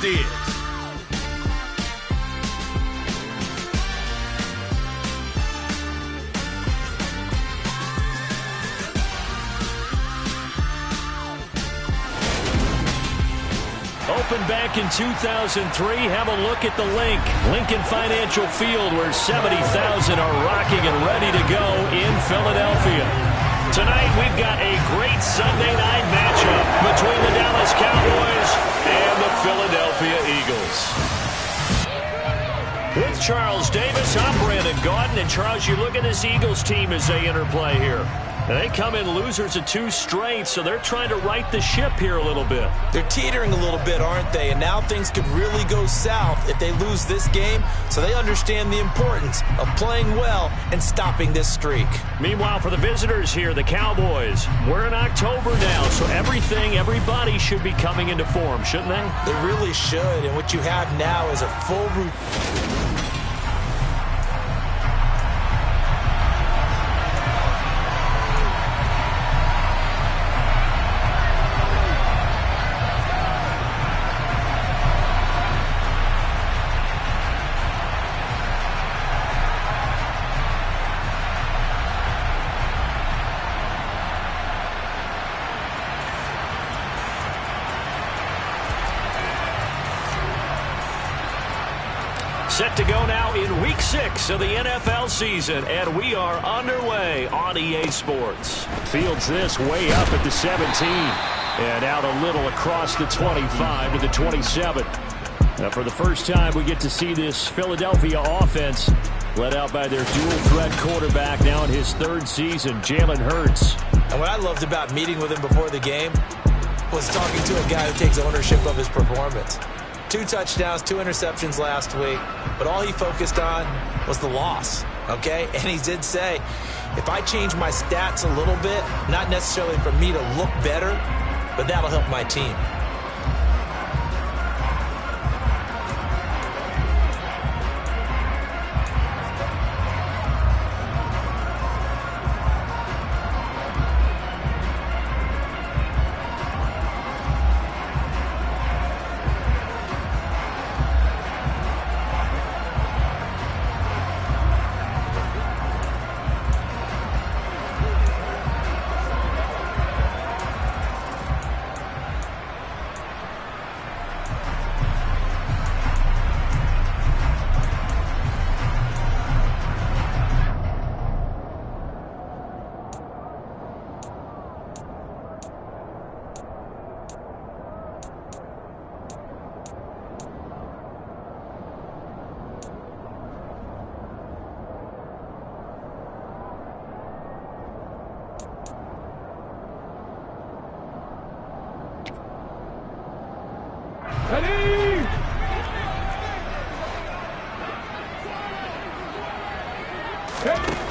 is. Opened back in 2003. Have a look at the Lincoln Financial Field, where 70,000 are rocking and ready to go in Philadelphia. Tonight, we've got a great Sunday night matchup between the Dallas Cowboys and the Philadelphia Eagles. With Charles Davis, I'm Brandon Gaudin. And Charles, you look at this Eagles team as they interplay here. And they come in losers of 2 straight, so they're trying to right the ship here a little bit. They're teetering a little bit, aren't they? And now things could really go south if they lose this game, so they understand the importance of playing well and stopping this streak. Meanwhile, for the visitors here, the Cowboys, we're in October now, so everybody should be coming into form, shouldn't they? They really should, and what you have now is a full routine. Set to go now in Week 6 of the NFL season, and we are underway on EA Sports. Fields this way up at the 17, and out a little across the 25 to the 27. Now, for the first time, we get to see this Philadelphia offense led out by their dual-threat quarterback now in his 3rd season, Jalen Hurts. And what I loved about meeting with him before the game was talking to a guy who takes ownership of his performance. 2 touchdowns, 2 interceptions last week, but all he focused on was the loss, okay? And he did say, if I change my stats a little bit, not necessarily for me to look better, but that'll help my team.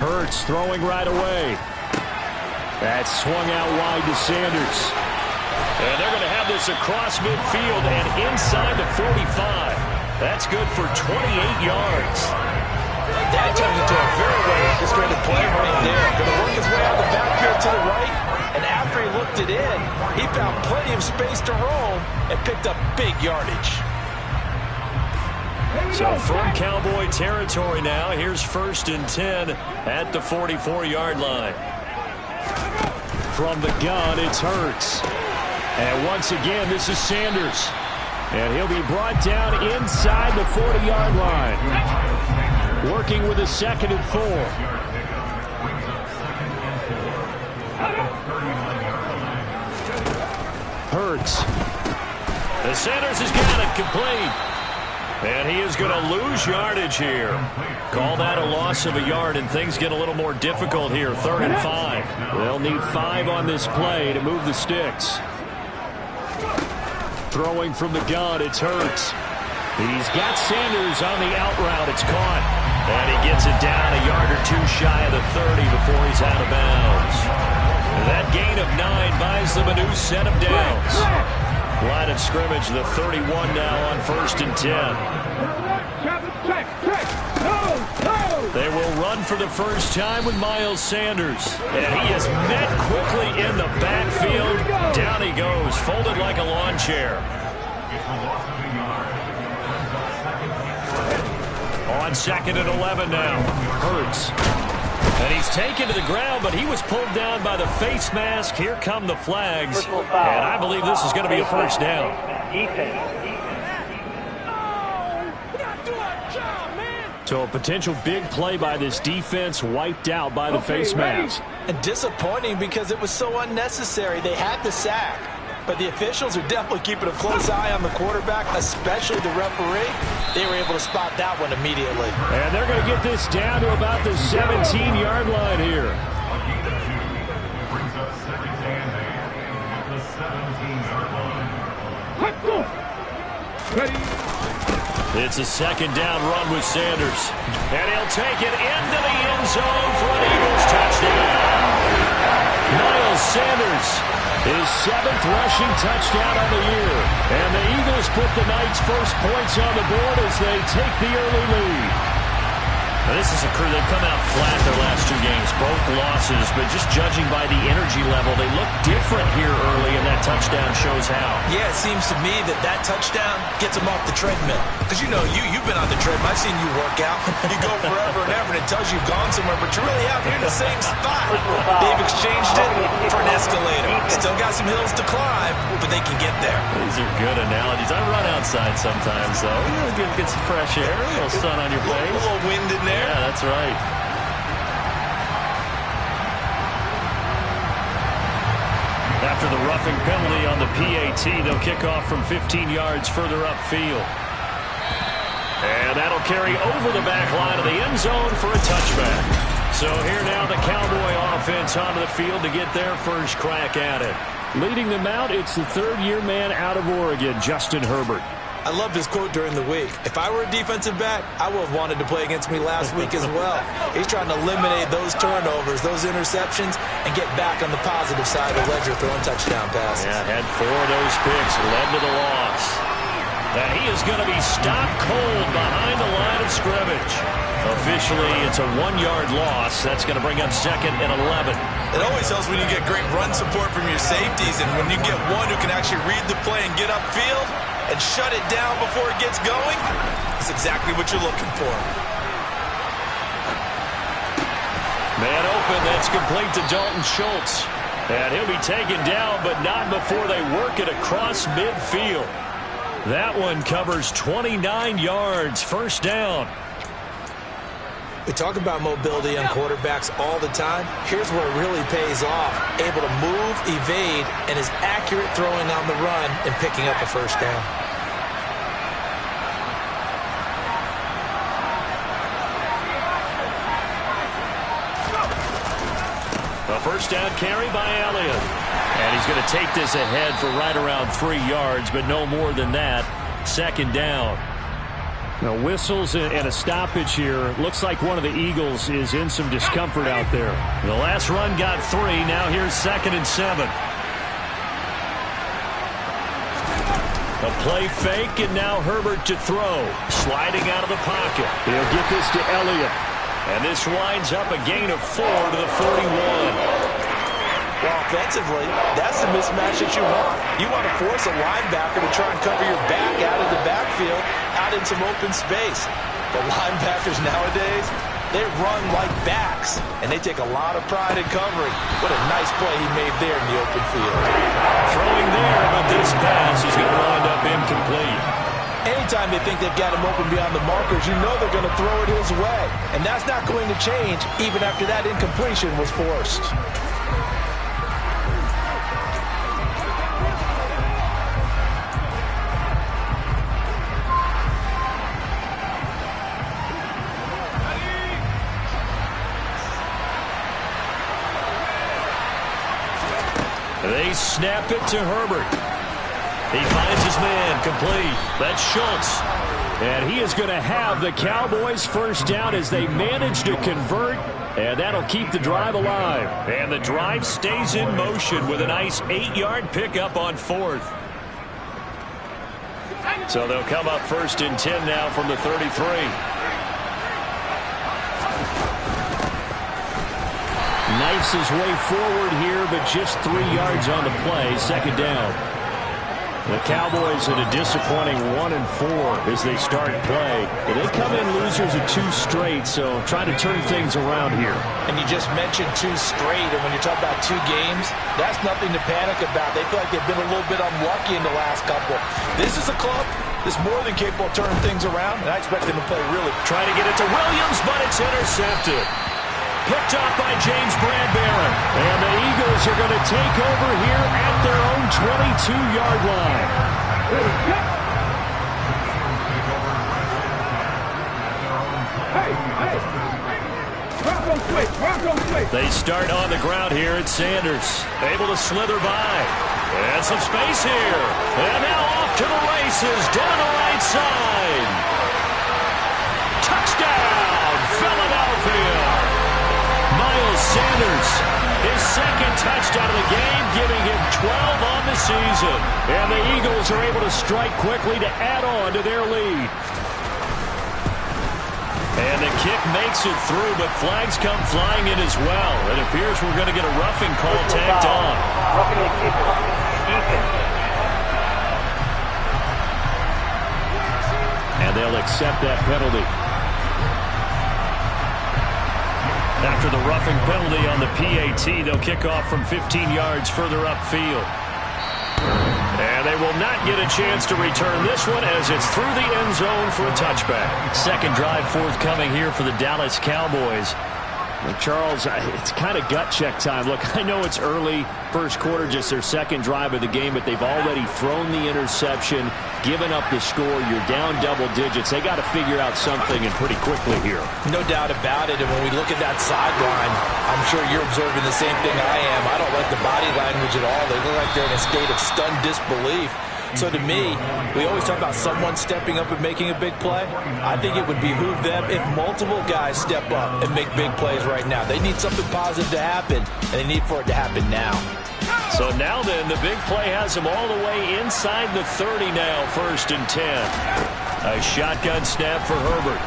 Hurts throwing right away. That's swung out wide to Sanders. And they're going to have this across midfield and inside the 45. That's good for 28 yards. That turned into a very well-orchestrated play right there. Going to work his way out of the backfield to the right, and after he looked it in, he found plenty of space to roam and picked up big yardage. So from Cowboy territory now, here's 1st and 10 at the 44-yard line. From the gun, it's Hurts. And once again, this is Sanders. And he'll be brought down inside the 40-yard line. Working with a 2nd and 4. Hurts. The Sanders has got it complete. And he is going to lose yardage here. Call that a loss of a yard, and things get a little more difficult here. 3rd and 5. They'll need 5 on this play to move the sticks. Throwing from the gun, it's Hurts. He's got Sanders on the out route. It's caught. And he gets it down a yard or 2 shy of the 30 before he's out of bounds. That gain of 9 buys them a new set of downs. Line of scrimmage, the 31 now on 1st and 10. They will run for the first time with Miles Sanders. And he is met quickly in the backfield. Down he goes, folded like a lawn chair. on 2nd and 11 now. Hurts. And he's taken to the ground, but he was pulled down by the face mask. Here come the flags. And I believe this is going to be a first down. So a potential big play by this defense wiped out by the face mask. And disappointing because it was so unnecessary. They had the sack. But the officials are definitely keeping a close eye on the quarterback, especially the referee. They were able to spot that one immediately. And they're going to get this down to about the 17-yard line here. It's a 2nd down run with Sanders. And he'll take it into the end zone for an Eagles touchdown. Miles Sanders, his 7th rushing touchdown on the year. And the Eagles put the Knights' first points on the board as they take the early lead. Now, this is a crew that come out flat their last 2 games, both losses, but just judging by the energy level, they look different here early, and that touchdown shows how. Yeah, it seems to me that touchdown gets them off the treadmill. Because, you know, you've been on the treadmill. I've seen you work out. You go forever and ever, and it tells you you've gone somewhere, but you really have. You're in the same spot. They've exchanged it for an escalator. Still got some hills to climb, but they can get there. These are good analogies. I run outside sometimes, though. You know, get some fresh air, a little sun on your face. A little wind in there. Yeah, that's right. After the roughing penalty on the PAT, they'll kick off from 15 yards further upfield. And that'll carry over the back line of the end zone for a touchback. So here now the Cowboy offense onto the field to get their first crack at it. Leading them out, it's the 3rd-year man out of Oregon, Justin Herbert. I loved his quote during the week. If I were a defensive back, I would have wanted to play against me last week as well. He's trying to eliminate those turnovers, those interceptions, and get back on the positive side of the ledger throwing touchdown passes. Yeah, had 4 of those picks, led to the loss. And he is going to be stopped cold behind the line of scrimmage. Officially, it's a 1-yard loss. That's going to bring up 2nd and 11. It always helps when you get great run support from your safeties, and when you get one who can actually read the play and get upfield and shut it down before it gets going, that's exactly what you're looking for. Man open, that's complete to Dalton Schultz. And he'll be taken down, but not before they work it across midfield. That one covers 29 yards, first down. We talk about mobility on quarterbacks all the time. Here's where it really pays off. Able to move, evade, and is accurate throwing on the run and picking up a first down. A first down carry by Elliott. And he's going to take this ahead for right around 3 yards, but no more than that. 2nd down. Now, whistles and a stoppage here. Looks like one of the Eagles is in some discomfort out there. The last run got 3. Now here's 2nd and 7. A play fake, and now Herbert to throw. Sliding out of the pocket. He'll get this to Elliott. And this winds up a gain of 4 to the 41. Well, offensively, that's the mismatch that you want. You want to force a linebacker to try and cover your back out of the backfield, out in some open space. The linebackers nowadays, they run like backs, and they take a lot of pride in covering. What a nice play he made there in the open field. Throwing there, but this pass is going to wind up incomplete. Anytime they think they've got him open beyond the markers, you know they're going to throw it his way. And that's not going to change even after that incompletion was forced. They snap it to Herbert. He finds his man, complete. That's Schultz. And he is going to have the Cowboys first down as they manage to convert. And that'll keep the drive alive. And the drive stays in motion with a nice 8-yard pickup on 4th. So they'll come up 1st and 10 now from the 33. Knifes his way forward here, but just 3 yards on the play. 2nd down. The Cowboys in a disappointing 1-4 as they start play. They come in losers of 2 straight, so trying to turn things around here. And you just mentioned 2 straight, and when you're talking about 2 games, that's nothing to panic about. They feel like they've been a little bit unlucky in the last couple. This is a club that's more than capable of turning things around, and I expect them to play really. Trying to get it to Williams, but it's intercepted. Picked off by James Bradbury. And the Eagles are going to take over here at their own 22-yard line. They start on the ground here at Sanders. Able to slither by. And some space here. And now off to the races down the right side. Touchdown, Philadelphia. Miles Sanders, his second touchdown of the game, giving him 12 on the season. And the Eagles are able to strike quickly to add on to their lead. And the kick makes it through, but flags come flying in as well. It appears we're going to get a roughing call tacked on. And they'll accept that penalty. After the roughing penalty on the PAT, they'll kick off from 15 yards further upfield. And they will not get a chance to return this one as it's through the end zone for a touchback. Second drive forthcoming here for the Dallas Cowboys. Well, Charles, it's kind of gut check time. Look, I know it's early, first quarter, just their second drive of the game, but they've already thrown the interception, given up the score. You're down double digits. They got to figure out something, and pretty quickly here. No doubt about it, and when we look at that sideline, I'm sure you're observing the same thing I am. I don't like the body language at all. They look like they're in a state of stunned disbelief. So to me, we always talk about someone stepping up and making a big play. I think it would behoove them if multiple guys step up and make big plays right now. They need something positive to happen, and they need for it to happen now. So now then, the big play has them all the way inside the 30 now, 1st and 10. A shotgun snap for Herbert.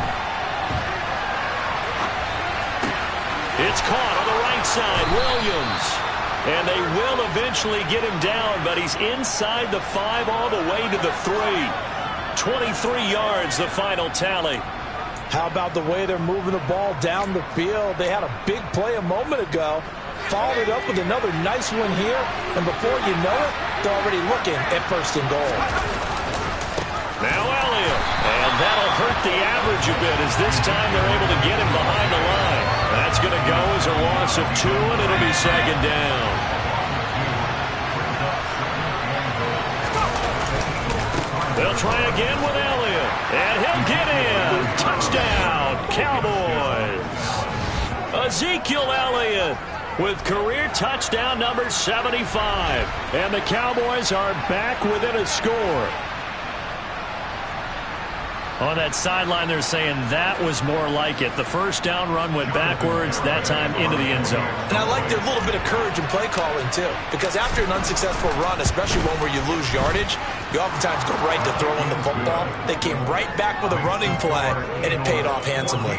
It's caught on the right side, Williams. And they will eventually get him down, but he's inside the 5 all the way to the 3. 23 yards, the final tally. How about the way they're moving the ball down the field? They had a big play a moment ago. Followed it up with another nice one here. And before you know it, they're already looking at 1st and goal. Now Elliott. And that'll hurt the average a bit as this time they're able to get him behind the line. That's going to go as a loss of 2, and it'll be 2nd down. They'll try again with Elliott. And he'll get in. Touchdown, Cowboys. Ezekiel Elliott with career touchdown number 75. And the Cowboys are back within a score. On that sideline, they're saying that was more like it. The first down run went backwards, that time into the end zone. And I like their little bit of courage in play calling, too. Because after an unsuccessful run, especially one where you lose yardage, you oftentimes go right to throwing the football. They came right back with a running play, and it paid off handsomely.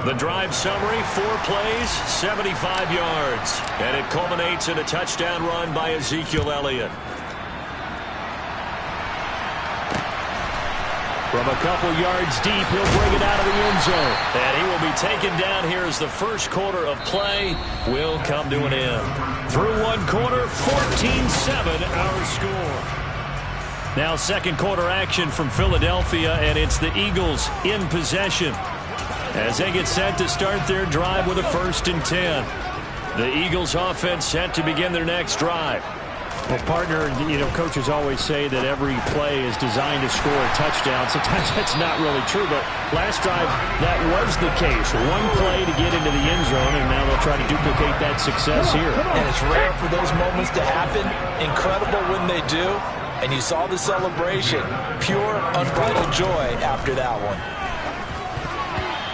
The drive summary, 4 plays, 75 yards. And it culminates in a touchdown run by Ezekiel Elliott. From a couple yards deep, he'll bring it out of the end zone. And he will be taken down here as the first quarter of play will come to an end. Through one quarter, 14-7 our score. Now second quarter action from Philadelphia, and it's the Eagles in possession as they get set to start their drive with a 1st and 10. The Eagles offense set to begin their next drive. Well, partner, you know, coaches always say that every play is designed to score a touchdown. Sometimes that's not really true, but last drive, that was the case. One play to get into the end zone, and now they'll try to duplicate that success here. And it's rare for those moments to happen. Incredible when they do. And you saw the celebration. Pure, unbridled joy after that one.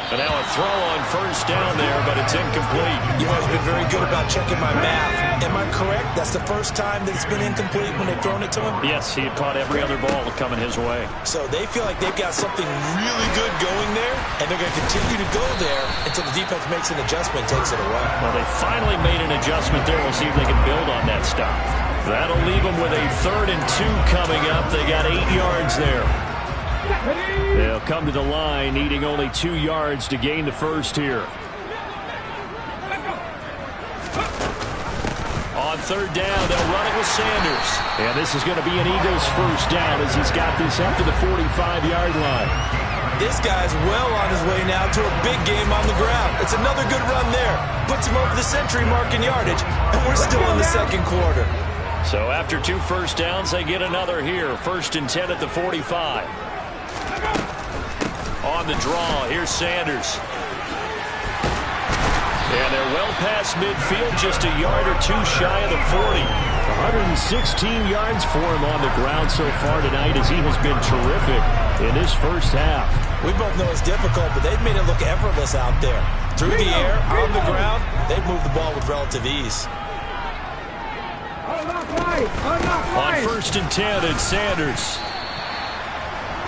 And now a throw on first down there, but it's incomplete. You know, I've been very good about checking my math. Am I correct? That's the first time that it's been incomplete when they've thrown it to him? Yes, he had caught every other ball coming his way. So they feel like they've got something really good going there, and they're going to continue to go there until the defense makes an adjustment and takes it away. Well, they finally made an adjustment there. We'll see if they can build on that stop. That'll leave them with a 3rd and 2 coming up. They got 8 yards there. They'll come to the line needing only 2 yards to gain the first here. On 3rd down, they'll run it with Sanders. And this is going to be an Eagles first down as he's got this up to the 45-yard line. This guy's well on his way now to a big game on the ground. It's another good run there. Puts him over the century mark in yardage, and we're still in the second quarter. So after 2 first downs, they get another here. 1st and 10 at the 45. On the draw, here's Sanders. And they're well past midfield, just a yard or 2 shy of the 40. 116 yards for him on the ground so far tonight as he has been terrific in this first half. We both know it's difficult, but they've made it look effortless out there. Through the air, on the ground, they've moved the ball with relative ease. On 1st and 10, it's Sanders.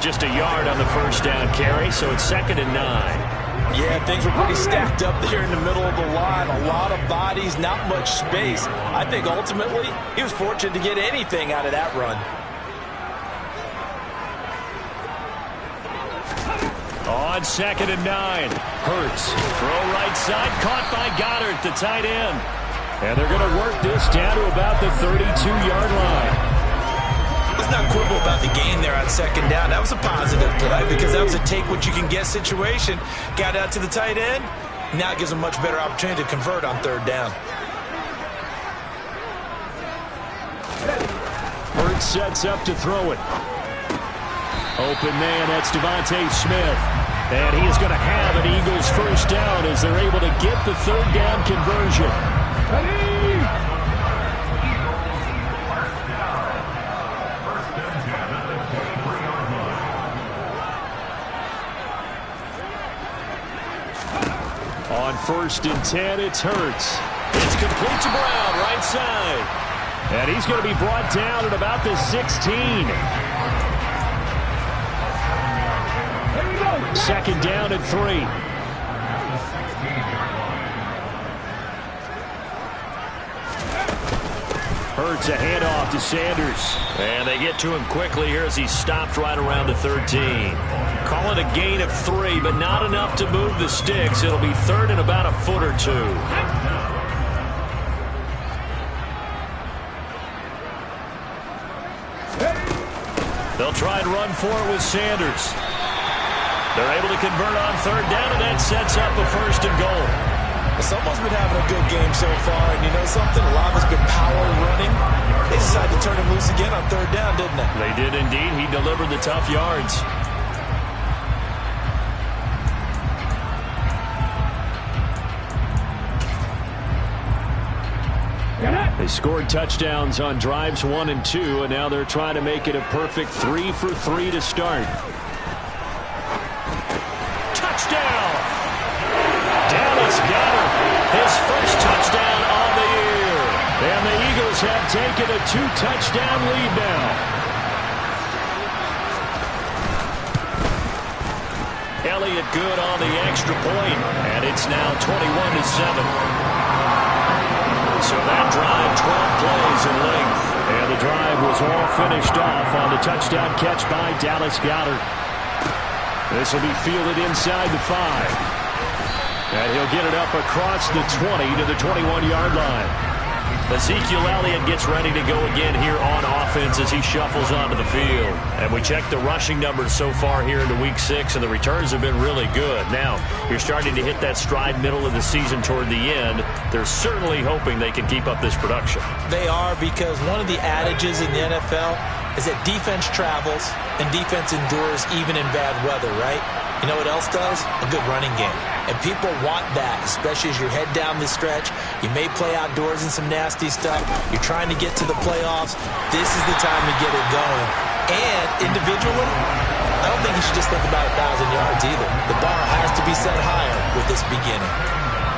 Just a yard on the first down carry, so it's 2nd and 9. Yeah, things were pretty stacked up there in the middle of the line. A lot of bodies, not much space. I think ultimately he was fortunate to get anything out of that run. On 2nd and 9, Hurts. Throw right side, caught by Goddard, the tight end. And they're going to work this down to about the 32-yard line. Let's not quibble about the gain there on 2nd down. That was a positive play because that was a take-what-you-can-get situation. Got out to the tight end. Now it gives them much better opportunity to convert on 3rd down. Hurts sets up to throw it. Open man, that's Devontae Smith. And he is going to have an Eagles first down as they're able to get the 3rd down conversion. On 1st and 10, it's Hurts. It's complete to Brown, right side. And he's going to be brought down at about the 16. 2nd down and 3. Hurts a handoff to Sanders. And they get to him quickly here as he stopped right around the 13. Call it a gain of 3, but not enough to move the sticks. It'll be 3rd and about a foot or 2. They'll try and run for it with Sanders. They're able to convert on 3rd down, and that sets up a 1st and goal. Someone's been having a good game so far, and you know something? A lot of it's been power running. They decided to turn him loose again on 3rd down, didn't they? They did indeed. He delivered the tough yards. They scored touchdowns on drives 1 and 2, and now they're trying to make it a perfect 3 for 3 to start. Touchdown! Dallas Goedert, his first touchdown on the year. And the Eagles have taken a 2-touchdown lead now. Elliott good on the extra point, and it's now 21-7. So that drive, 12 plays in length. And the drive was all finished off on the touchdown catch by Dallas Goedert. This will be fielded inside the 5. And he'll get it up across the 20 to the 21-yard line. Ezekiel Elliott gets ready to go again here on offense as he shuffles onto the field. And we check the rushing numbers so far here into Week 6, and the returns have been really good. Now, you're starting to hit that stride middle of the season toward the end. They're certainly hoping they can keep up this production. They are, because one of the adages in the NFL is that defense travels and defense endures even in bad weather, right? You know what else does? A good running game. And people want that, especially as you head down the stretch. You may play outdoors in some nasty stuff. You're trying to get to the playoffs. This is the time to get it going. And individually, I don't think you should just think about 1,000 yards either. The bar has to be set higher with this beginning.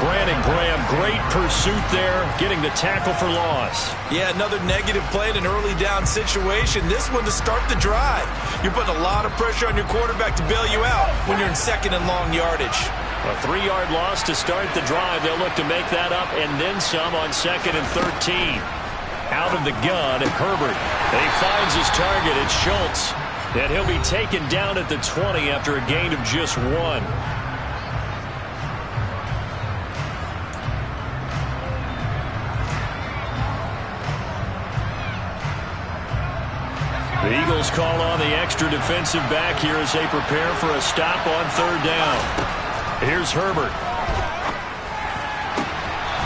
Brandon Graham, great pursuit there, getting the tackle for loss. Yeah, another negative play in an early down situation. This one to start the drive. You're putting a lot of pressure on your quarterback to bail you out when you're in 2nd and long yardage. A 3-yard loss to start the drive. They'll look to make that up and then some on 2nd and 13. Out of the gun, Herbert. He finds his target. It's Schultz. And he'll be taken down at the 20 after a gain of just 1. The Eagles call on the extra defensive back here as they prepare for a stop on 3rd down. Here's Herbert.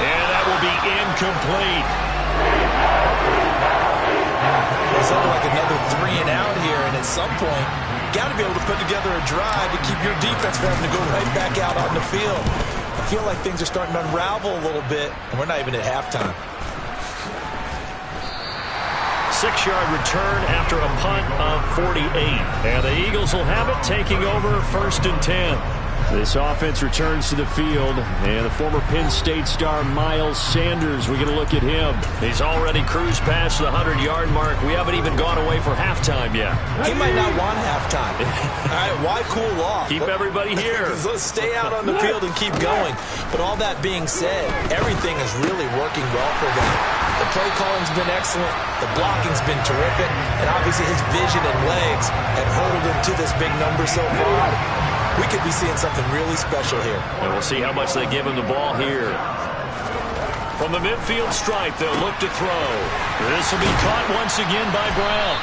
And that will be incomplete. It's something like another 3 and out here, and at some point, got to be able to put together a drive to keep your defense from having to go right back out on the field. I feel like things are starting to unravel a little bit, and we're not even at halftime. 6-yard return after a punt of 48. And the Eagles will have it, taking over 1st and 10. This offense returns to the field, and the former Penn State star Miles Sanders, we get a look at him. He's already cruised past the 100-yard mark. We haven't even gone away for halftime yet. He might not want halftime. All right, why cool off? Keep everybody here. Let's stay out on the field and keep going. But all that being said, everything is really working well for them. The play calling's been excellent. The blocking's been terrific. And obviously his vision and legs have hurtled him to this big number so far. We could be seeing something really special here. And we'll see how much they give him the ball here. From the midfield stripe, they'll look to throw. This will be caught once again by Brown.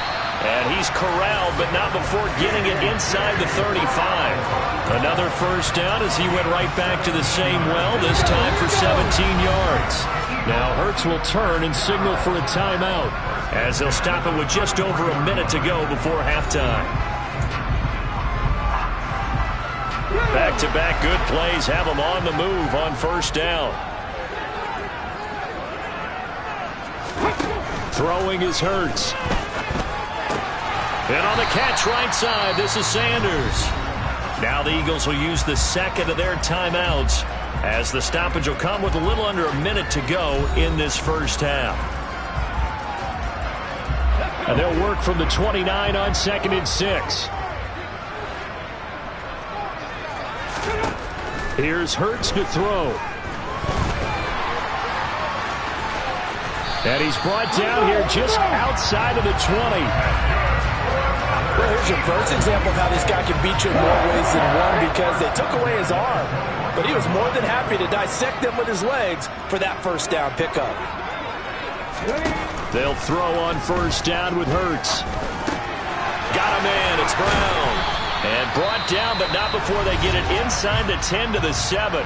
And he's corralled, but not before getting it inside the 35. Another 1st down as he went right back to the same well, this time for 17 yards. Now Hurts will turn and signal for a timeout, as they'll stop it with just over a minute to go before halftime. Back-to-back good plays have them on the move on 1st down. Throwing is Hurts. And on the catch right side, this is Sanders. Now the Eagles will use the 2nd of their timeouts, as the stoppage will come with a little under a minute to go in this 1st half. And they'll work from the 29 on 2nd and 6. Here's Hurts to throw. And he's brought down here just outside of the 20. Well, here's your first example of how this guy can beat you in more ways than one, because they took away his arm, but he was more than happy to dissect them with his legs for that 1st down pickup. They'll throw on 1st down with Hurts. Got him in. It's Brown. And brought down, but not before they get it inside the 10 to the 7.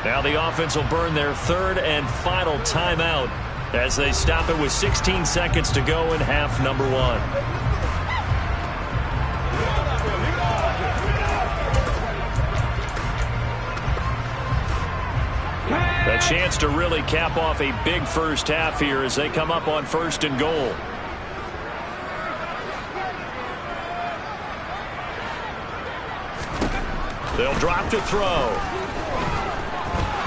Now the offense will burn their 3rd and final timeout as they stop it with 16 seconds to go in half number 1. A chance to really cap off a big 1st half here as they come up on 1st and goal. They'll drop to throw.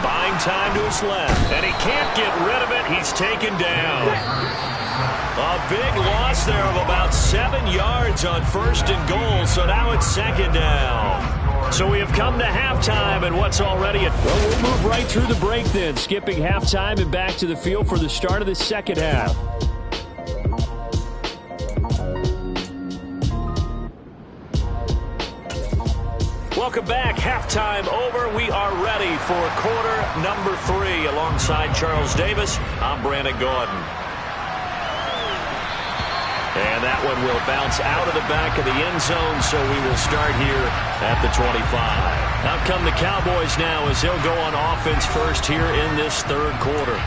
Buying time to his left, and he can't get rid of it. He's taken down. A big loss there of about 7 yards on 1st and goal, so now it's 2nd down. So we have come to halftime, and what's already a... Well, we'll move right through the break then, skipping halftime and back to the field for the start of the 2nd half. Welcome back. Halftime over. We are ready for quarter number 3. Alongside Charles Davis, I'm Brandon Gaudin. And that one will bounce out of the back of the end zone, so we will start here at the 25. Out come the Cowboys now as they'll go on offense first here in this 3rd quarter.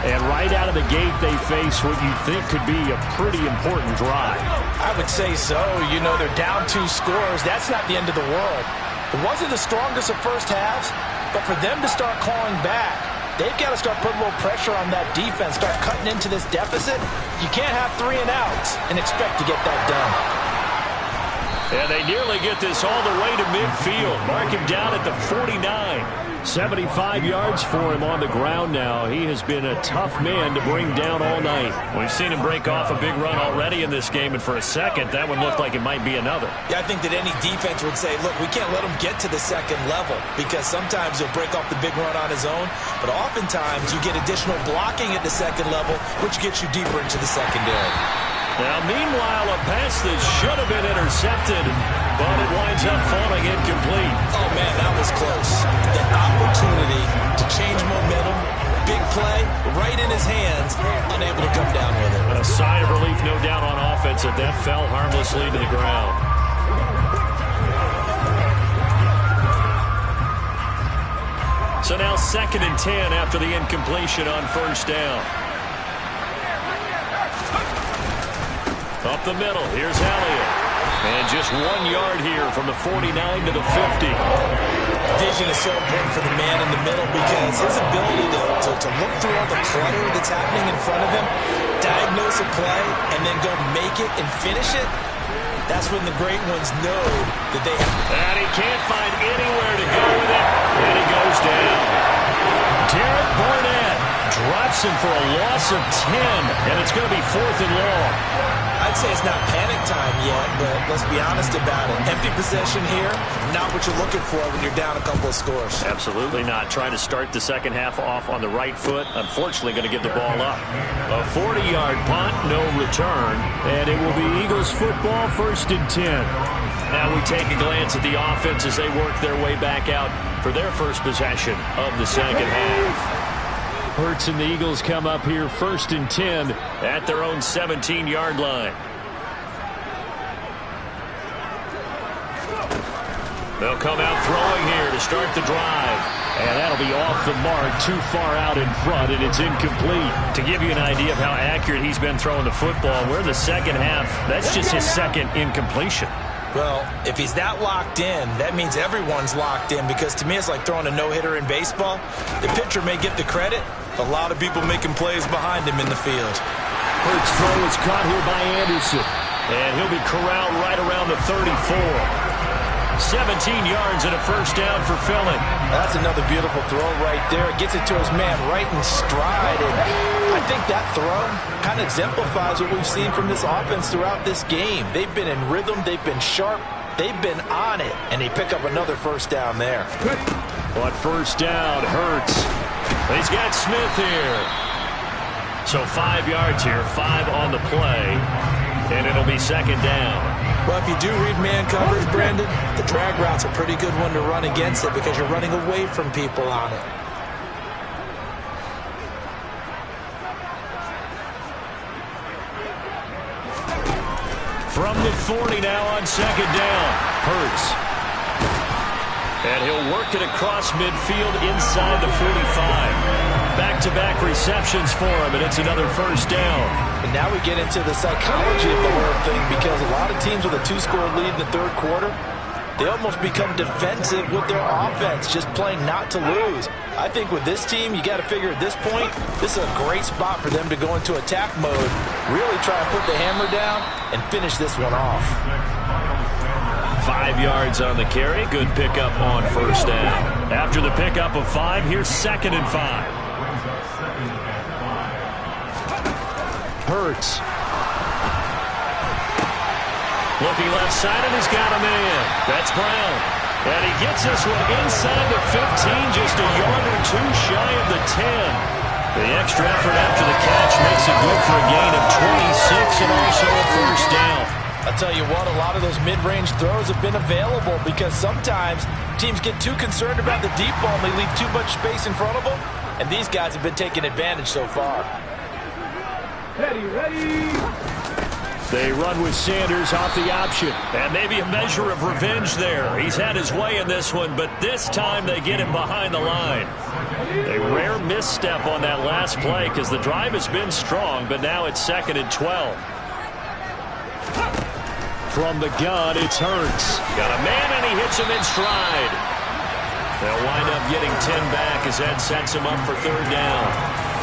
And right out of the gate, they face what you think could be a pretty important drive. I would say so. You know, they're down 2 scores. That's not the end of the world. It wasn't the strongest of first halves, but for them to start clawing back, they've got to start putting a little pressure on that defense, start cutting into this deficit. You can't have 3 and outs and expect to get that done. And they nearly get this all the way to midfield. Mark him down at the 49. 75 yards for him on the ground now. He has been a tough man to bring down all night. We've seen him break off a big run already in this game, and for a second, that one looked like it might be another. Yeah, I think that any defense would say, look, we can't let him get to the second level because sometimes he'll break off the big run on his own, but oftentimes you get additional blocking at the second level, which gets you deeper into the secondary. Now, meanwhile, a pass that should have been intercepted, but it winds up falling incomplete. Oh, man, that was close. The opportunity to change momentum, big play, right in his hands, unable to come down with it. And a sigh of relief, no doubt, on offense that fell harmlessly to the ground. So now 2nd and 10 after the incompletion on first down. Up the middle, here's Elliott. And just 1 yard here from the 49 to the 50. Vision is so important for the man in the middle because his ability to look through all the clutter that's happening in front of him, diagnose a play, and then go make it and finish it, that's when the great ones know that they have. And he can't find anywhere to go with it, and he goes down. Derek Barnett drops him for a loss of 10, and it's going to be 4th and long. I'd say it's not panic time yet, but let's be honest about it. Empty possession here, not what you're looking for when you're down a couple of scores. Absolutely not. Trying to start the second half off on the right foot. Unfortunately, going to give the ball up. A 40-yard punt, no return. And it will be Eagles football, 1st and 10. Now we take a glance at the offense as they work their way back out for their first possession of the second half. Hurts and the Eagles come up here 1st and 10 at their own 17-yard line. They'll come out throwing here to start the drive. And that'll be off the mark, too far out in front, and it's incomplete. To give you an idea of how accurate he's been throwing the football, we're in the second half. That's just his second incompletion. Well, if he's that locked in, that means everyone's locked in because to me it's like throwing a no-hitter in baseball. The pitcher may get the credit. A lot of people making plays behind him in the field. Hurts throw is caught here by Anderson. And he'll be corralled right around the 34. 17 yards and a first down for Philly. That's another beautiful throw right there. It gets it to his man right in stride. And I think that throw kind of exemplifies what we've seen from this offense throughout this game. They've been in rhythm. They've been sharp. They've been on it. And they pick up another first down there. But first down, Hurts. He's got Smith here. So 5 yards here, 5 on the play. And it'll be second down. Well, if you do read man coverage, Brandon, the drag route's a pretty good one to run against it because you're running away from people on it. From the 40 now on second down, Hurts. And he'll work it across midfield inside the 45. Back-to-back receptions for him, and it's another first down. And now we get into the psychology of the whole thing because a lot of teams with a 2-score lead in the third quarter, they almost become defensive with their offense, just playing not to lose. I think with this team, you got to figure at this point, this is a great spot for them to go into attack mode, really try to put the hammer down and finish this one off. 5 yards on the carry. Good pickup on first down. After the pickup of 5, here's 2nd and 5. Hurts. Looking left side, and he's got a man. That's Brown. And he gets this one inside the 15, just a yard or two shy of the 10. The extra effort after the catch makes it good for a gain of 26 and also a first down. I'll tell you what, a lot of those mid-range throws have been available because sometimes teams get too concerned about the deep ball and they leave too much space in front of them, and these guys have been taking advantage so far. Ready. They run with Sanders off the option. And maybe a measure of revenge there. He's had his way in this one, but this time they get him behind the line. A rare misstep on that last play because the drive has been strong, but now it's 2nd and 12. From the gun, it's Hurts. Got a man, and he hits him in stride. They'll wind up getting 10 back as that sets him up for third down.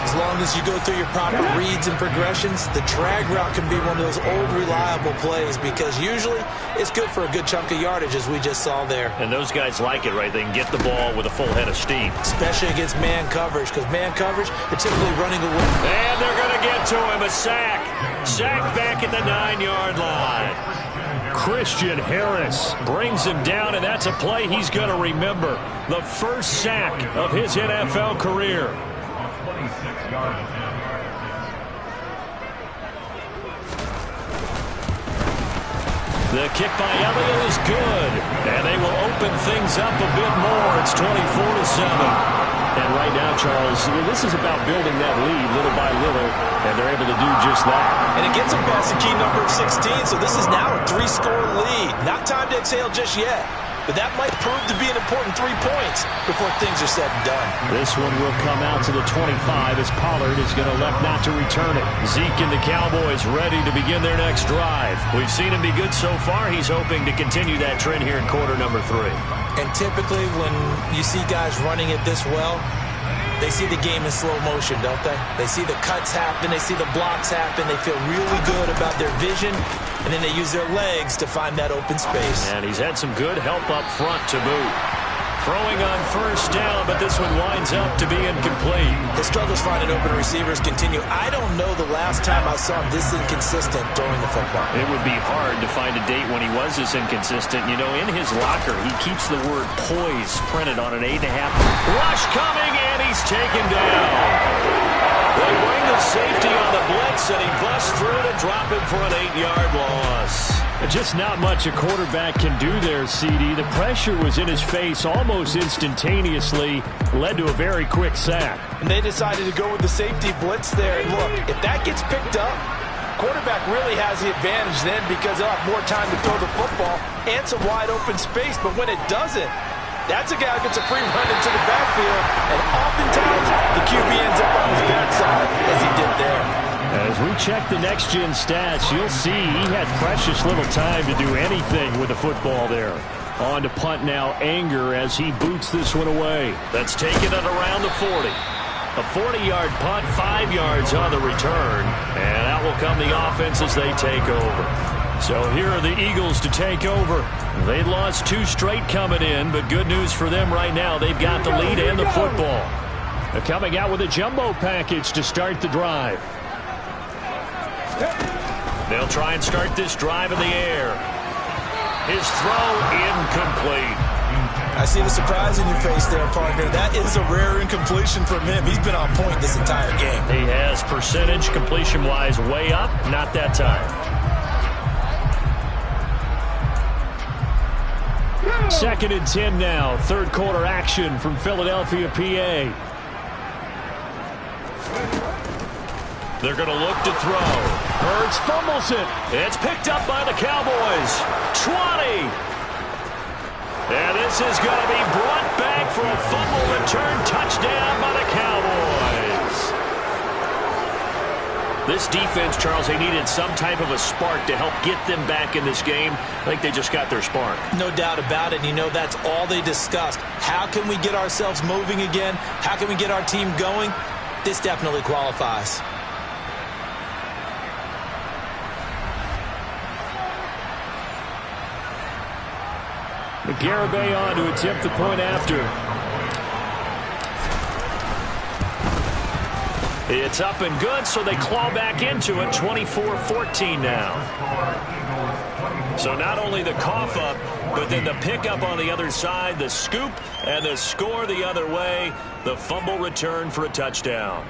As long as you go through your proper reads and progressions, the drag route can be one of those old reliable plays because usually it's good for a good chunk of yardage, as we just saw there. And those guys like it, right? They can get the ball with a full head of steam. Especially against man coverage, because man coverage, they're typically running away. And they're going to get to him. A sack. Sack back at the 9-yard line. Christian Harris brings him down, and that's a play he's going to remember. The first sack of his NFL career. The kick by Elliott is good, and they will open things up a bit more. It's 24-7. And right now, Charles, this is about building that lead little by little, and they're able to do just that. And it gets them past the key number of 16, so this is now a 3-score lead. Not time to exhale just yet, but that might prove to be an important 3 points before things are said and done. This one will come out to the 25 as Pollard is going to elect not to return it. Zeke and the Cowboys ready to begin their next drive. We've seen him be good so far. He's hoping to continue that trend here in quarter number 3. And typically when you see guys running it this well, they see the game in slow motion, don't they? They see the cuts happen, they see the blocks happen, they feel really good about their vision, and then they use their legs to find that open space. And he's had some good help up front to boot. Throwing on first down, but this one winds up to be incomplete. The struggles finding open receivers continue. I don't know the last time I saw him this inconsistent throwing the football. It would be hard to find a date when he was this inconsistent. You know, in his locker, he keeps the word poise printed on an 8.5. Rush coming, and he's taken down. They bring the safety on the blitz, and he busts through to drop him for an 8-yard loss. Just not much a quarterback can do there, CD. The pressure was in his face almost instantaneously, led to a very quick sack. And they decided to go with the safety blitz there. And look, if that gets picked up, quarterback really has the advantage then because they'll have more time to throw the football and some wide open space. But when it doesn't, that's a guy who gets a free run into the backfield. And oftentimes, the QB ends up on his backside as he did there. As we check the next-gen stats, you'll see he had precious little time to do anything with the football there. On to punt now, Anger, as he boots this one away. That's taken at around the 40. A 40-yard punt, 5 yards on the return. And out will come the offense as they take over. So here are the Eagles to take over. They lost 2 straight coming in, but good news for them right now. They've got the lead and the football. They're coming out with a jumbo package to start the drive. They'll try and start this drive in the air. His throw incomplete. I see the surprise in your face there, partner. That is a rare incompletion from him. He's been on point this entire game. He has percentage completion-wise way up, not that time. Second and 10 now. Third quarter action from Philadelphia, PA. They're going to look to throw. Hurts fumbles it. It's picked up by the Cowboys. 20. And this is going to be brought back for a fumble return touchdown by the Cowboys. This defense, Charles, they needed some type of a spark to help get them back in this game. I think they just got their spark. No doubt about it. You know, that's all they discussed. How can we get ourselves moving again? How can we get our team going? This definitely qualifies. Garibay on to attempt the point after. It's up and good, so they claw back into it. 24-14 now. So not only the cough up, but then the pickup on the other side, the scoop, and the score the other way. The fumble return for a touchdown.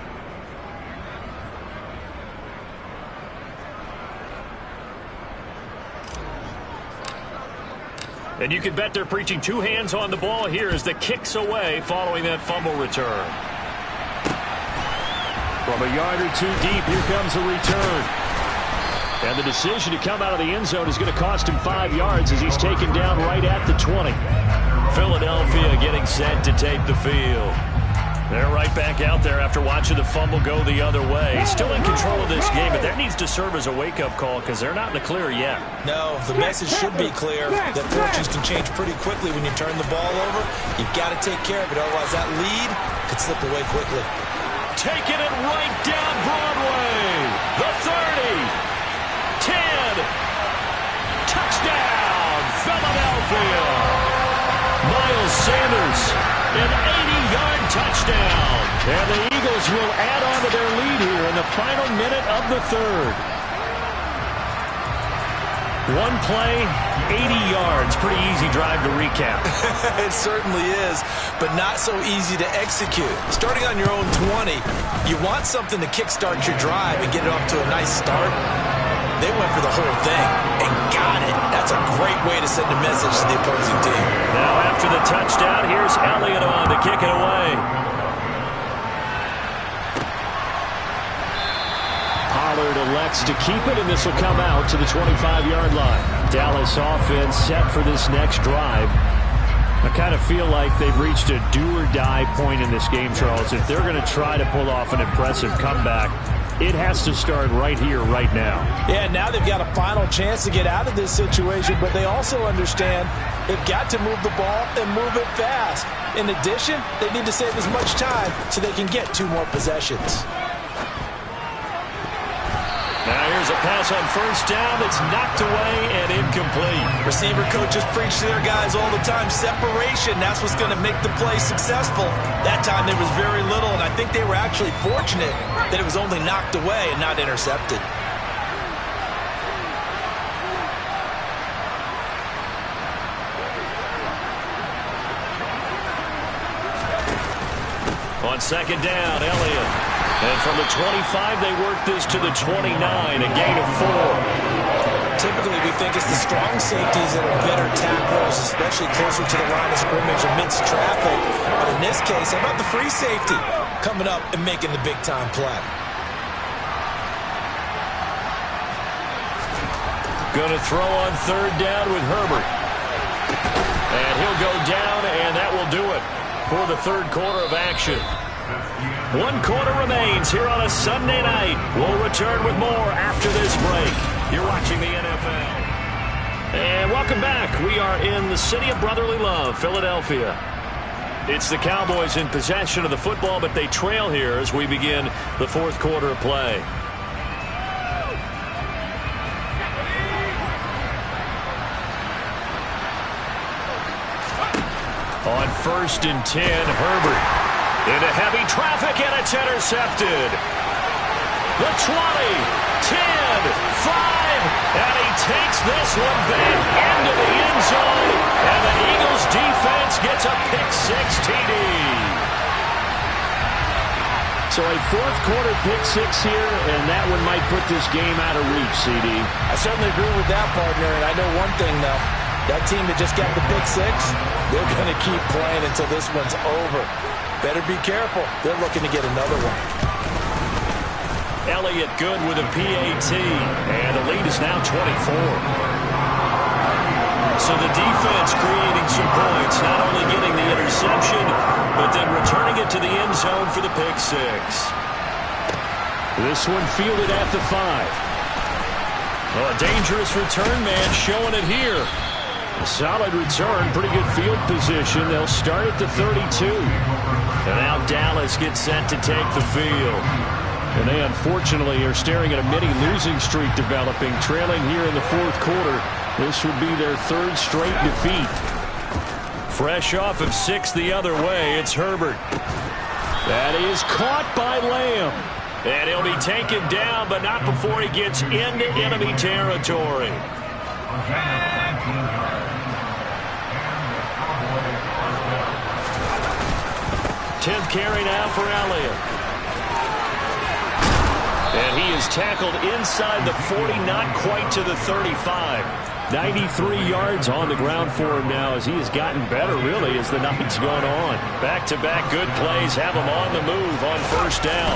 And you can bet they're preaching 2 hands on the ball here as the kick's away following that fumble return. From a yard or 2 deep, here comes a return. And the decision to come out of the end zone is going to cost him 5 yards as he's taken down right at the 20. Philadelphia getting set to take the field. They're right back out there after watching the fumble go the other way. Still in control of this game, but that needs to serve as a wake-up call because they're not in the clear yet. No, the message should be clear that fortunes can change pretty quickly when you turn the ball over. You've got to take care of it, otherwise that lead could slip away quickly. taking it right down Broadway. The 30, 10, touchdown, Philadelphia. Miles Sanders, an 80-yard touchdown. And the Eagles will add on to their lead here in the final minute of the third. One play, 80 yards. Pretty easy drive to recap. It certainly is, but not so easy to execute. Starting on your own 20, you want something to kickstart your drive and get it off to a nice start. They went for the whole thing and got it. That's a great way to send a message to the opposing team. Now after the touchdown, here's Elliott on to kick it away. Pollard elects to keep it, and this will come out to the 25-yard line. Dallas offense set for this next drive. I kind of feel like they've reached a do-or-die point in this game, Charles. If they're going to try to pull off an impressive comeback, it has to start right here, right now. Yeah, now they've got a final chance to get out of this situation, but they also understand they've got to move the ball and move it fast. In addition, they need to save as much time so they can get 2 more possessions. Now here's a pass on first down. It's knocked away and incomplete. Receiver coaches preach to their guys all the time. Separation, that's what's going to make the play successful. That time there was very little, and I think they were actually fortunate that it was only knocked away and not intercepted. On second down, Elliott. And from the 25, they work this to the 29, a gain of 4. Typically, we think it's the strong safeties that are better tacklers, especially closer to the line of scrimmage amidst traffic. But in this case, how about the free safety coming up and making the big-time play? Going to throw on third down with Herbert. And he'll go down, and that will do it for the third quarter of action. 1 quarter remains here on a Sunday night. We'll return with more after this break. You're watching the NFL. And welcome back. We are in the city of brotherly love, Philadelphia. It's the Cowboys in possession of the football, but they trail here as we begin the fourth quarter of play. On 1st and 10, Herbert. Into heavy traffic, and it's intercepted. The 20, 10, 5, and he takes this one back into the end zone, and the Eagles defense gets a pick-6 TD. So a fourth quarter pick-6 here, and that one might put this game out of reach, CD. I certainly agree with that, partner, and I know one thing, though. That team that just got the pick-6, they're going to keep playing until this one's over. Better be careful. They're looking to get another one. Elliott good with a PAT, and the lead is now 24. So the defense creating some points, not only getting the interception, but then returning it to the end zone for the pick-6. This one fielded at the 5. Well, a dangerous return man showing it here. A solid return, pretty good field position. They'll start at the 32. And now Dallas gets set to take the field. And they unfortunately are staring at a mini losing streak developing, trailing here in the fourth quarter. This would be their 3rd straight defeat. Fresh off of 6 the other way, it's Herbert. That is caught by Lamb. And he'll be taken down, but not before he gets into enemy territory. 10th carry now for Elliott. And he is tackled inside the 40, not quite to the 35. 93 yards on the ground for him now as he has gotten better, really, as the night's gone on. Back-to-back good plays have him on the move on first down.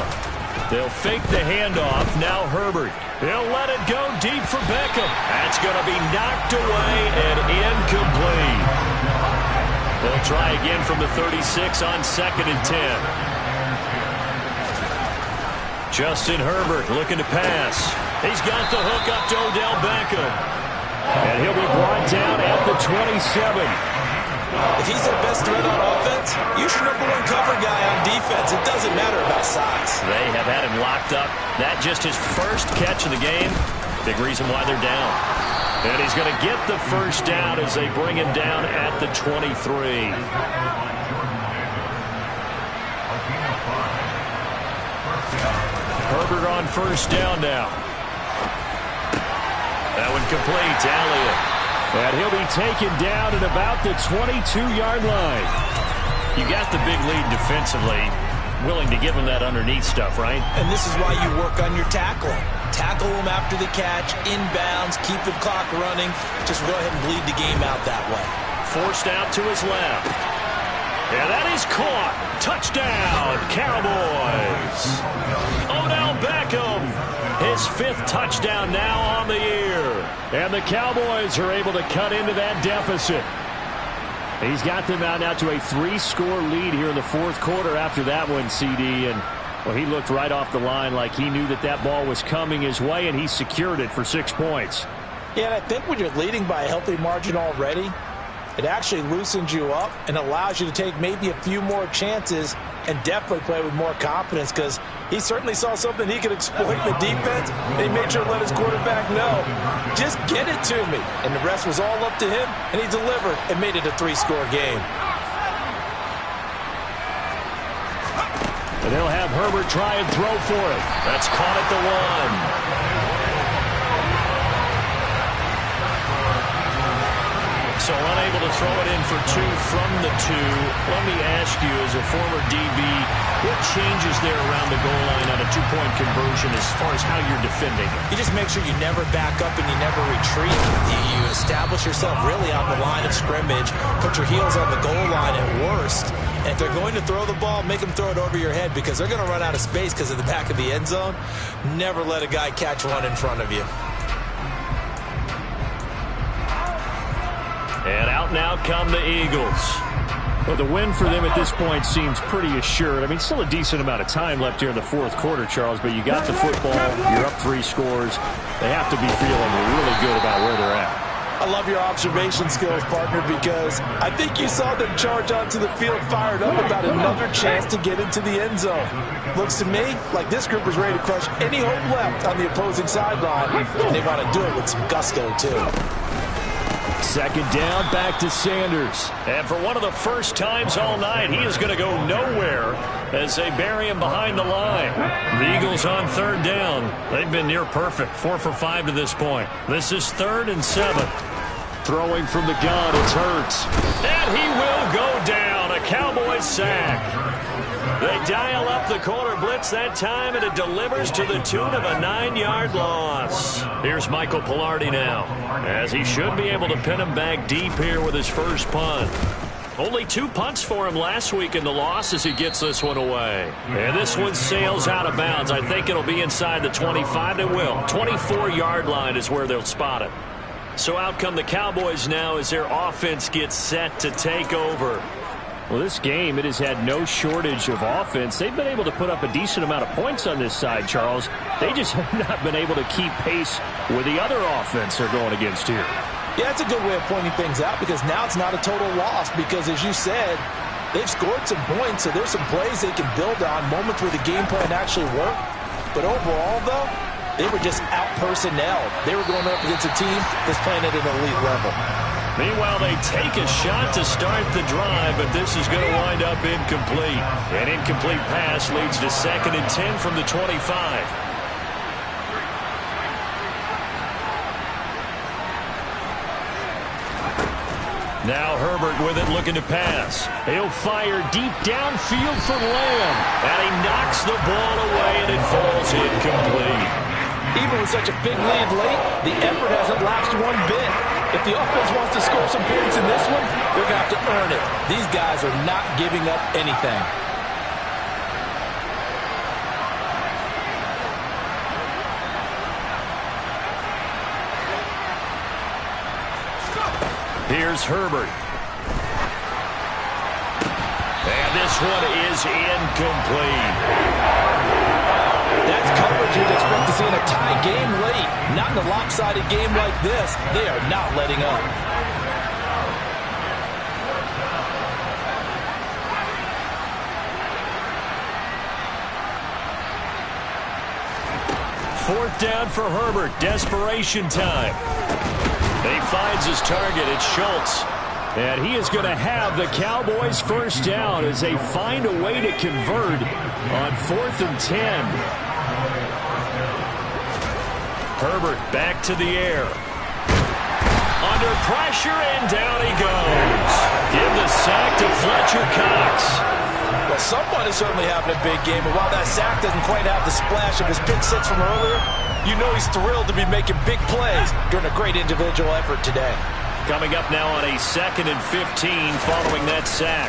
They'll fake the handoff. Now Herbert. He'll let it go deep for Beckham. That's going to be knocked away and incomplete. They'll try again from the 36 on 2nd and 10. Justin Herbert looking to pass. He's got the hook up to Odell Beckham. And he'll be brought down at the 27. If he's their best threat on offense, use your number one cover guy on defense. It doesn't matter about size. They have had him locked up. That just his first catch of the game. Big reason why they're down. And he's going to get the first down as they bring him down at the 23. Herbert on first down now. That one complete. Elliott. And he'll be taken down at about the 22-yard line. You got the big lead defensively. Willing to give him that underneath stuff, right? And this is why you work on your tackling. Tackle him after the catch, inbounds, keep the clock running. Just go ahead and bleed the game out that way. Forced out to his left. And that is caught. Touchdown, Cowboys. Odell Beckham. His 5th touchdown now on the year. And the Cowboys are able to cut into that deficit. He's got them out now to a 3-score lead here in the 4th quarter after that one, CD. And, well, he looked right off the line like he knew that that ball was coming his way, and he secured it for 6 points. Yeah, and I think when you're leading by a healthy margin already, it actually loosens you up and allows you to take maybe a few more chances and definitely play with more confidence, because he certainly saw something he could exploit in the defense, and he made sure to let his quarterback know, just get it to me. And the rest was all up to him, and he delivered and made it a 3-score game. And they'll have Herbert try and throw for it. That's caught at the 1. So unable to throw it in for 2 from the 2. Let me ask you, as a former DB, what changes there around the goal line on a 2-point conversion as far as how you're defending? You just make sure you never back up and you never retreat. You establish yourself really on the line of scrimmage, put your heels on the goal line at worst. And if they're going to throw the ball, make them throw it over your head, because they're going to run out of space because of the back of the end zone. Never let a guy catch one in front of you. And out now come the Eagles. Well, the win for them at this point seems pretty assured. I mean, still a decent amount of time left here in the 4th quarter, Charles, but you got the football, you're up 3 scores. They have to be feeling really good about where they're at. I love your observation skills, partner, because I think you saw them charge onto the field fired up about another chance to get into the end zone. Looks to me like this group is ready to crush any hope left on the opposing sideline, and they want to do it with some gusto, too. 2nd down, back to Sanders. And for one of the first times all night, he is going to go nowhere as they bury him behind the line. The Eagles on 3rd down. They've been near perfect, 4 for 5 to this point. This is 3rd and 7. Throwing from the gun, it's Hurts. And he will go down. A Cowboys sack. They dial up the corner blitz that time, and it delivers to the tune of a 9-yard loss. Here's Michael Pilardi now, as he should be able to pin him back deep here with his first punt. Only 2 punts for him last week in the loss as he gets this one away. And this one sails out of bounds. I think it'll be inside the 25. It will. 24-yard line is where they'll spot it. So out come the Cowboys now as their offense gets set to take over. Well, this game, it has had no shortage of offense. They've been able to put up a decent amount of points on this side, Charles. They just have not been able to keep pace with the other offense they're going against here. Yeah, that's a good way of pointing things out, because now it's not a total loss, because, as you said, they've scored some points, so there's some plays they can build on, moments where the game plan actually worked. But overall, though, they were just out-personnelled. They were going up against a team that's playing at an elite level. Meanwhile, they take a shot to start the drive, but this is going to wind up incomplete. An incomplete pass leads to 2nd and 10 from the 25. Now Herbert with it, looking to pass. He'll fire deep downfield for Lamb. And he knocks the ball away, and it falls incomplete. Even with such a big lead late, the effort hasn't lapsed one bit. If the offense wants to score some points in this one, they're going to have to earn it. These guys are not giving up anything. Here's Herbert. And this one is incomplete. That's coverage you'd expect to see in a tie game late. Not in a lopsided game like this. They are not letting up. 4th down for Herbert. Desperation time. He finds his target. It's Schultz. And he is going to have the Cowboys' 1st down as they find a way to convert on 4th and 10. Herbert back to the air. Under pressure, and down he goes. Give the sack to Fletcher Cox. Well, someone is certainly having a big game, but while that sack doesn't quite have the splash of his pick six from earlier, you know he's thrilled to be making big plays during a great individual effort today. Coming up now on a 2nd and 15 following that sack.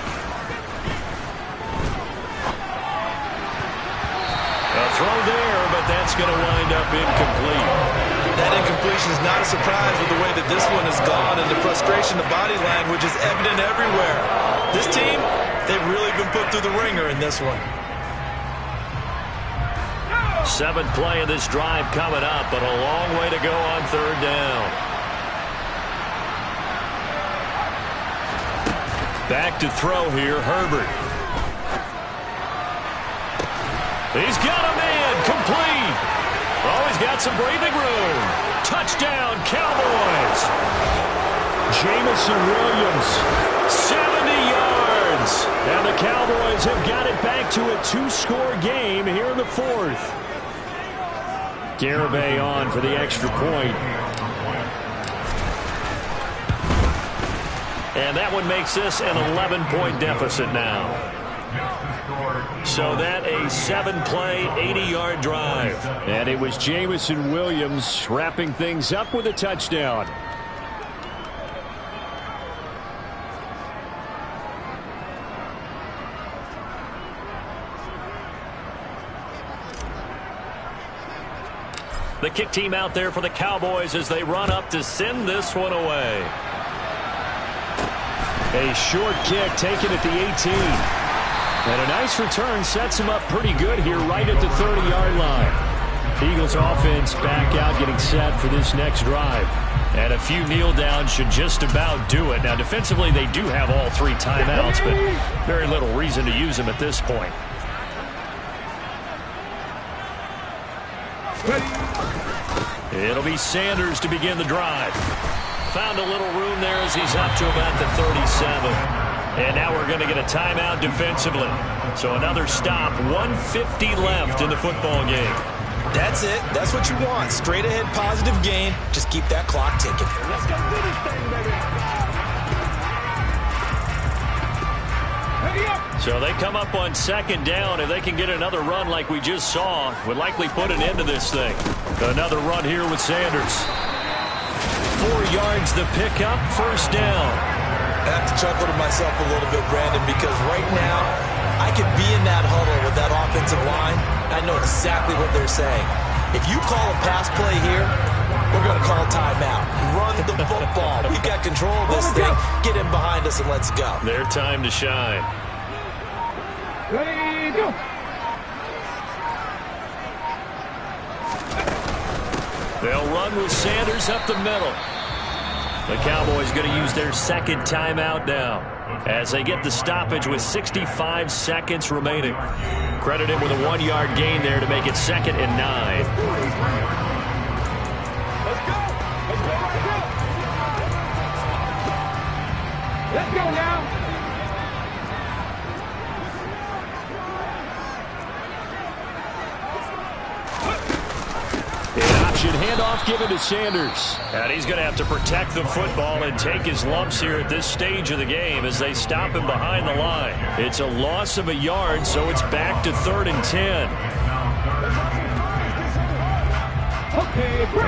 A throw there, but that's going to wind up incomplete. That incompletion is not a surprise with the way that this one has gone, and the frustration, the body language is evident everywhere. This team, they've really been put through the ringer in this one. 7th play of this drive coming up, but a long way to go on 3rd down. Back to throw here, Herbert. He's got a man, complete. Oh, he's got some breathing room. Touchdown, Cowboys. Jameson Williams. 70 yards. And the Cowboys have got it back to a 2-score game here in the 4th. Garibay on for the extra point. And that one makes this an 11-point deficit now. So that a 7-play, 80-yard drive. And it was Jameson Williams wrapping things up with a touchdown. The kick team out there for the Cowboys as they run up to send this one away. A short kick taken at the 18. And a nice return sets him up pretty good here right at the 30-yard line. Eagles offense back out getting set for this next drive. And a few kneel downs should just about do it. Now defensively they do have all 3 timeouts, but very little reason to use them at this point. It'll be Sanders to begin the drive. Found a little room there as he's up to about the 37. And now we're going to get a timeout defensively. So another stop, 1:50 left in the football game. That's it. That's what you want. Straight ahead positive gain. Just keep that clock ticking. Let's go do this thing, baby. So they come up on 2nd down. If they can get another run like we just saw, would likely put an end to this thing. Another run here with Sanders. 4 yards the pickup, 1st down. I have to chuckle to myself a little bit, Brandon, because right now I could be in that huddle with that offensive line. I know exactly what they're saying. If you call a pass play here, we're going to call timeout. Run the football. We've got control of this thing. Get in behind us and let's go. Their time to shine. Ready, go. They'll run with Sanders up the middle. The Cowboys going to use their 2nd timeout now as they get the stoppage with 65 seconds remaining. Credit him with a 1-yard gain there to make it 2nd and 9. Let's go. Let's go now. An option handoff given to Sanders. And he's going to have to protect the football and take his lumps here at this stage of the game as they stop him behind the line. It's a loss of a yard, so it's back to 3rd and 10.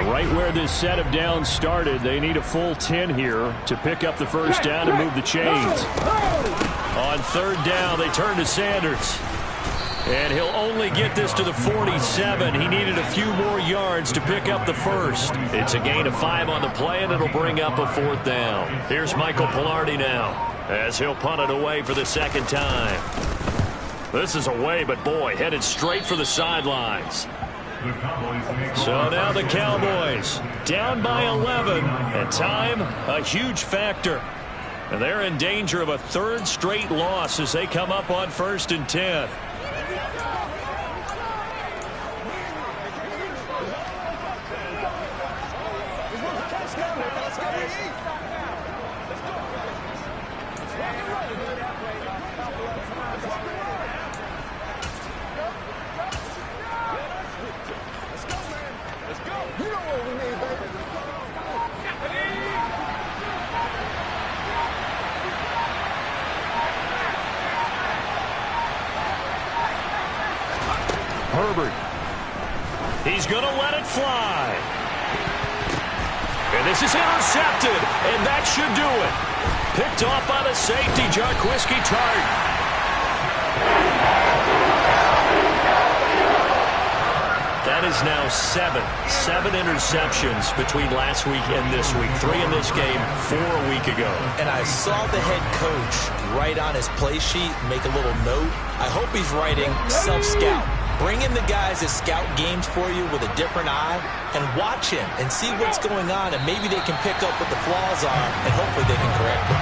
Right where this set of downs started, they need a full 10 here to pick up the 1st down and move the chains. On 3rd down, they turn to Sanders. And he'll only get this to the 47. He needed a few more yards to pick up the 1st. It's a gain of 5 on the play, and it'll bring up a 4th down. Here's Michael Pilardi now as he'll punt it away for the 2nd time. This is away, but boy, headed straight for the sidelines. So now the Cowboys down by 11, and time a huge factor. And they're in danger of a 3rd straight loss as they come up on 1st and 10. Herbert. He's going to let it fly. And this is intercepted, and that should do it. Picked off by the safety, Jarquiski Tart. That is now seven interceptions between last week and this week. 3 in this game, 4 a week ago. And I saw the head coach write on his play sheet, make a little note. I hope he's writing self-scout. Bring in the guys that scout games for you with a different eye and watch him and see what's going on, and maybe they can pick up what the flaws are, and hopefully they can correct them.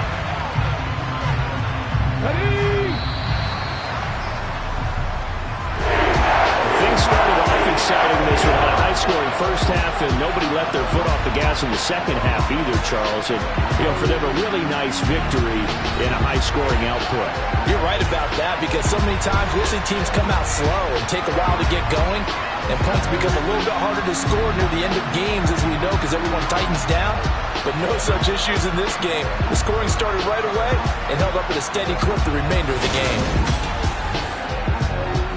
Things started off exciting this one. A high-scoring first half, and nobody let their foot off the gas in the second half either, Charles. And, for them, a really nice victory in a high-scoring output. You're right about that, because so many times we'll see teams come out slow and take a while to get going, and points become a little bit harder to score near the end of games, as we know, because everyone tightens down. But no such issues in this game. The scoring started right away and held up at a steady clip the remainder of the game.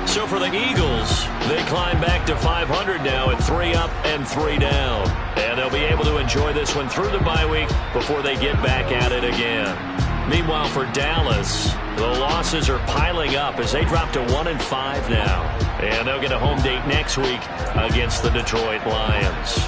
So for the Eagles, they climb back to 500 now at 3 up and 3 down. And they'll be able to enjoy this one through the bye week before they get back at it again. Meanwhile, for Dallas, the losses are piling up as they drop to 1-5 now. And they'll get a home date next week against the Detroit Lions.